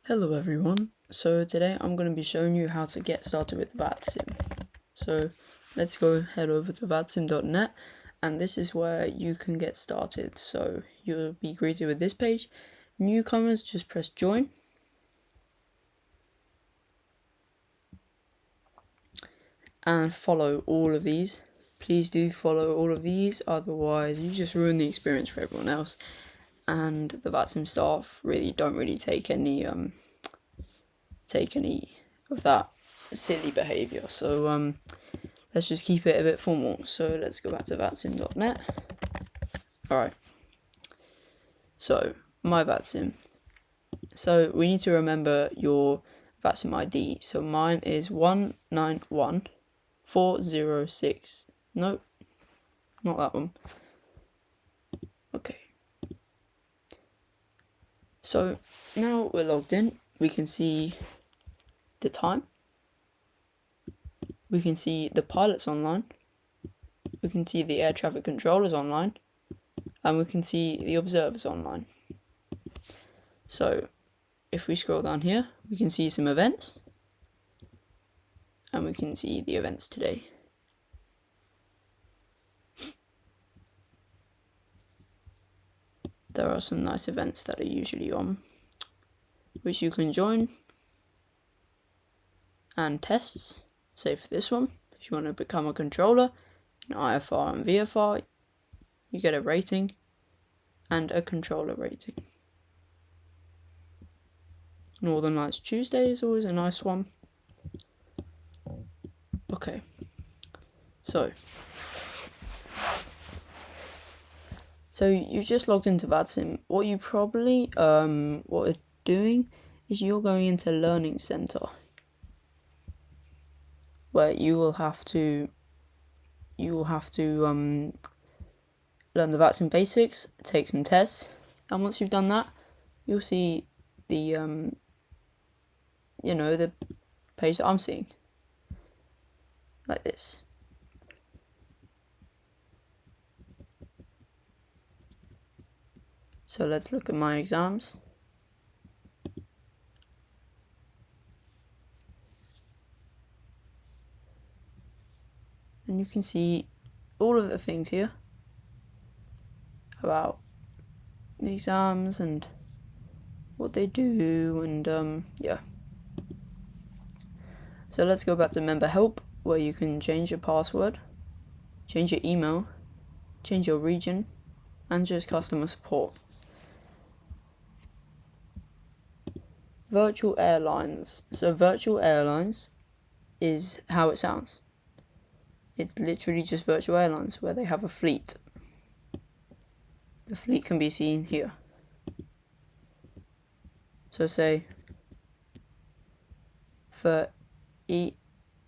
Hello everyone, so today I'm going to be showing you how to get started with VATSIM. So let's go head over to VATSIM.net, and this is where you can get started. So you'll be greeted with this page. Newcomers, just press join. And follow all of these. Please do follow all of these, otherwise you just ruin the experience for everyone else. And the VATSIM staff don't really take any of that silly behaviour. So let's just keep it a bit formal. So let's go back to VATSIM.net. Alright. So my VATSIM. So we need to remember your VATSIM ID. So mine is 191406. No, not that one. Okay. So now we're logged in. We can see the time. We can see the pilots online. We can see the air traffic controllers online. And we can see the observers online. So if we scroll down here, we can see some events. And we can see the events today. There are some nice events that are usually on, which you can join. And tests, say for this one, if you want to become a controller in IFR and VFR, you get a rating and a controller rating. Northern Lights Tuesday is always a nice one. Okay, so you just logged into VATSIM. What you probably what are doing is you're going into Learning Center, where you will have to learn the VATSIM basics, take some tests, and once you've done that, you'll see the the page that I'm seeing, like this. So let's look at my exams. And you can see all of the things here about the exams and what they do, and yeah. So let's go back to member help, where you can change your password, change your email, change your region, and just customer support. Virtual airlines. So virtual airlines is how it sounds. It's literally just virtual airlines where they have a fleet. The fleet can be seen here. So say for I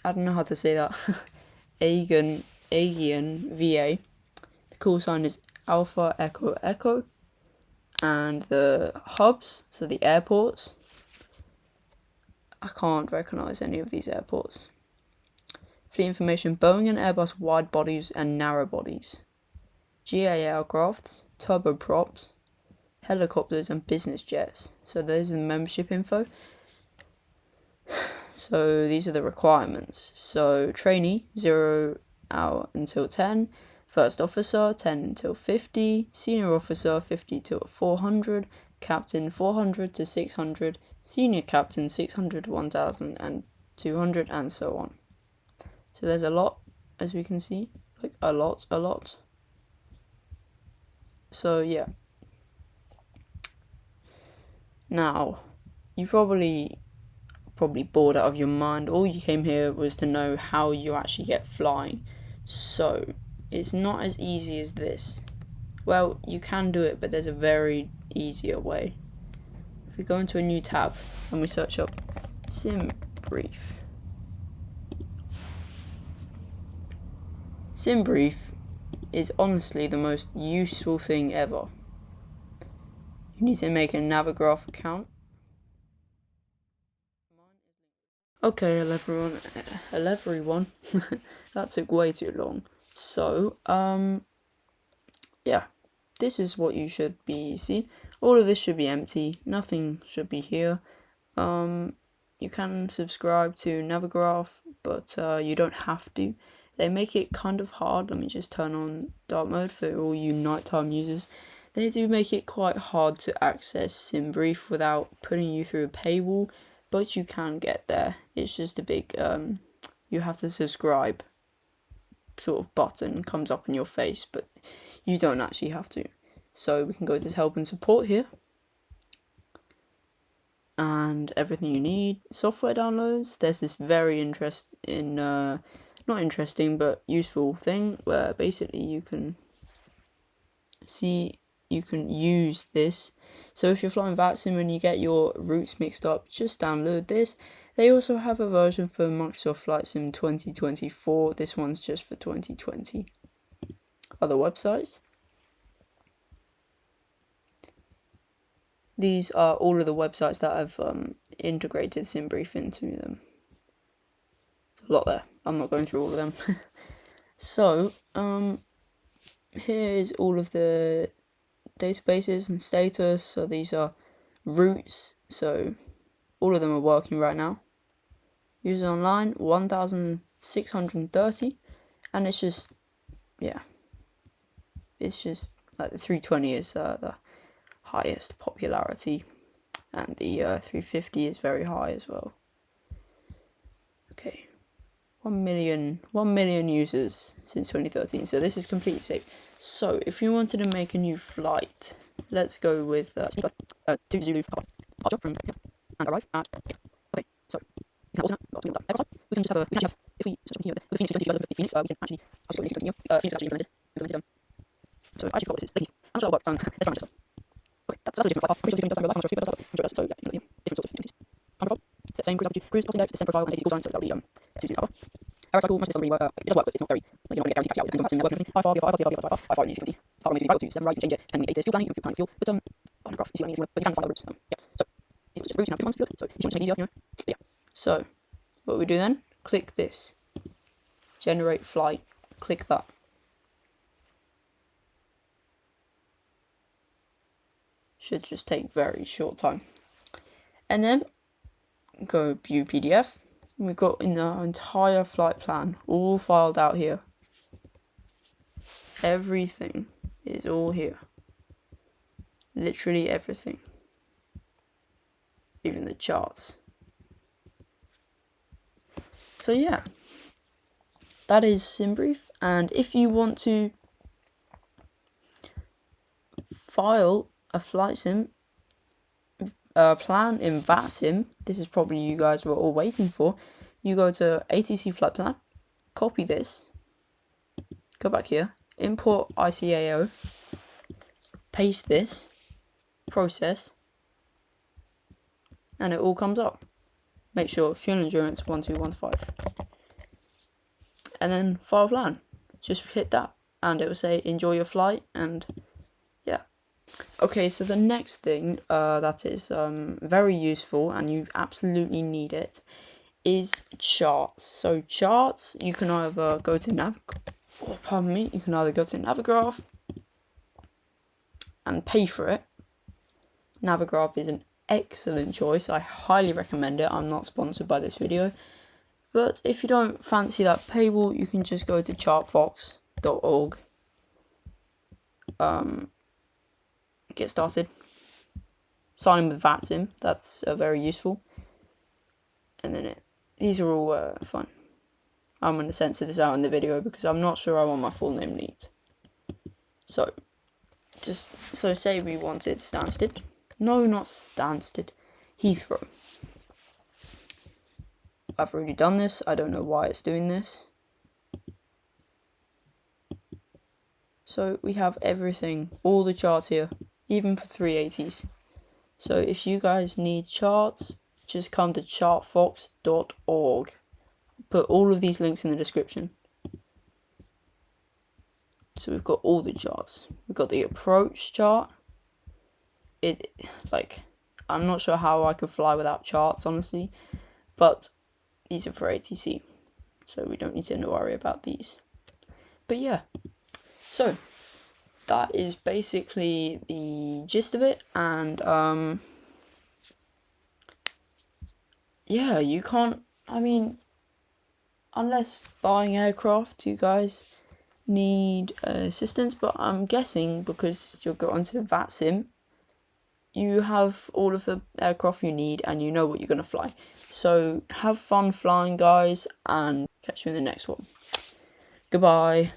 don't know how to say that. Aegean VA. The call sign is Alpha Echo Echo, and the hubs, so the airports. I can't recognize any of these airports. Fleet information: Boeing and Airbus wide bodies and narrow bodies, GA aircrafts, turboprops, helicopters, and business jets. So there's the membership info. So these are the requirements. So trainee, 0 hour until 10. First officer, 10 until 50. Senior officer, 50 to 400. Captain, 400 to 600. Senior captain, 600 to 1,000 and 200, and so on. So there's a lot, as we can see, like a lot. So yeah. Now, you probably bored out of your mind. All you came here was to know how you actually get flying. So it's not as easy as this. Well, you can do it, but there's a very easier way. If we go into a new tab and we search up Sim Brief. Sim Brief is honestly the most useful thing ever. You need to make a Navigraph account. Okay, hello everyone. That took way too long. So, yeah, this is what you should be seeing. All of this should be empty. Nothing should be here. You can subscribe to Navigraph, but you don't have to. They make it kind of hard. Let me just turn on dark mode for all you nighttime users. They do make it quite hard to access SimBrief without putting you through a paywall, but you can get there. It's just a big, you have to subscribe sort of button comes up in your face, but you don't actually have to. So we can go to help and support here. And everything you need. Software downloads. There's this very not interesting, but useful thing where basically you can use this. So if you're flying VATSIM and you get your routes mixed up, just download this. They also have a version for Microsoft Flight Sim 2024. This one's just for 2020. Other websites. These are all of the websites that have integrated SimBrief into them. There's a lot there. I'm not going through all of them. So, here is all of the databases and status. So these are routes. So all of them are working right now. Users online 1,630, and it's just like the 320 is the highest popularity, and the 350 is very high as well. Okay, 1 million users since 2013, so this is completely safe. So if you wanted to make a new flight, let's go with to Zulu departure from here and arrive at here. Okay, so we can alternate we can have if we switch here with the Phoenix 2050 Phoenix, we can actually I'll just go into Phoenix actually implemented so I actually forgot this is Leith. I'm not sure how it works. Let's run Manchester. Okay, that's a different flight. I'm pretty sure the Phoenix doesn't have I'm sure that's so yeah, you can different sorts of frequencies. Time profile, set same cruise altitude, cruise index, descent profile, and ATC call time, so that'll be 2 power. Air cycle, much doesn't really work. It does work, but it's not very like you're not getting guaranteed taxi out. It depends on VATSIM network and everything. High far, near 250. Power maybe 5 to 7, right? You can change it depending on the fuel planning and fuel planning fuel. But on the graph, you see what I mean, but you can find other routes. Yeah. So it's just routes and fuel ones. So if you want to make it easier, But yeah. So what we do then? Click this. Generate flight. Click that. Should just take very short time. And then go view PDF. We've got in the entire flight plan all filed out here. Everything is all here. Literally everything. Even the charts. So yeah, that is SimBrief. And if you want to file a flight sim plan in VATSIM, this is probably you guys were all waiting for. You go to ATC flight plan, copy this, go back here, import ICAO, paste this, process, and it all comes up. Make sure fuel endurance 1215, and then file plan. Just hit that, and it will say enjoy your flight, and yeah. Okay, so the next thing that is very useful, and you absolutely need it, is charts. So charts, you can either go to you can either go to Navigraph and pay for it. Navigraph is an excellent choice. I highly recommend it. I'm not sponsored by this video, but if you don't fancy that paywall, you can just go to chartfox.org. Get started. Sign in with VATSIM. That's very useful. And then these are all fun. I'm going to censor this out in the video because I'm not sure I want my full name leaked. So say we wanted Stansted. No, not Stansted. Heathrow. I've already done this. I don't know why it's doing this. So we have everything, all the charts here, even for 380s. So if you guys need charts, just come to chartfox.org. Put all of these links in the description. So we've got all the charts. We've got the approach chart. I'm not sure how I could fly without charts, honestly, but these are for ATC, so we don't need to worry about these. But yeah, so that is basically the gist of it, and yeah, you can't, I mean, unless buying aircraft, you guys need assistance, but I'm guessing because you'll go onto VATSIM, you have all of the aircraft you need and you know what you're going to fly. So have fun flying, guys, and catch you in the next one. Goodbye.